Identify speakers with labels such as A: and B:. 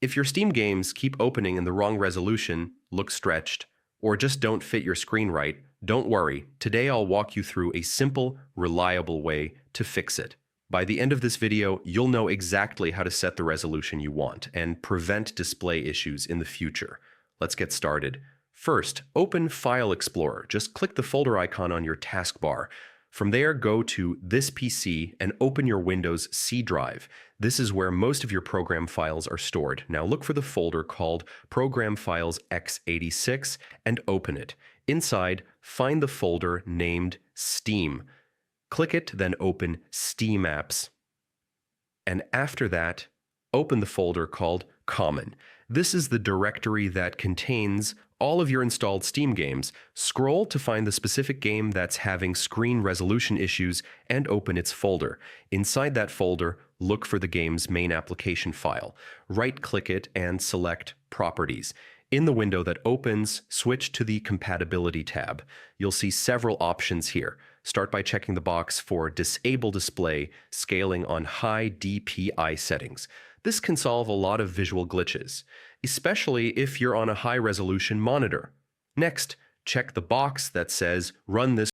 A: If your Steam games keep opening in the wrong resolution, look stretched, or just don't fit your screen right, don't worry. Today I'll walk you through a simple, reliable way to fix it. By the end of this video, you'll know exactly how to set the resolution you want and prevent display issues in the future. Let's get started. First, open File Explorer. Just click the folder icon on your taskbar. From there, go to This PC and open your Windows C drive. This is where most of your program files are stored. Now look for the folder called Program Files x86 and open it. Inside, find the folder named Steam. Click it, then open Steam Apps. And after that, open the folder called Common. This is the directory that contains all of your installed Steam games. Scroll to find the specific game that's having screen resolution issues and open its folder. Inside that folder, look for the game's main application file. Right-click it and select Properties. In the window that opens, switch to the Compatibility tab. You'll see several options here. Start by checking the box for Disable Display Scaling on High DPI settings. This can solve a lot of visual glitches, especially if you're on a high-resolution monitor. Next, check the box that says Run this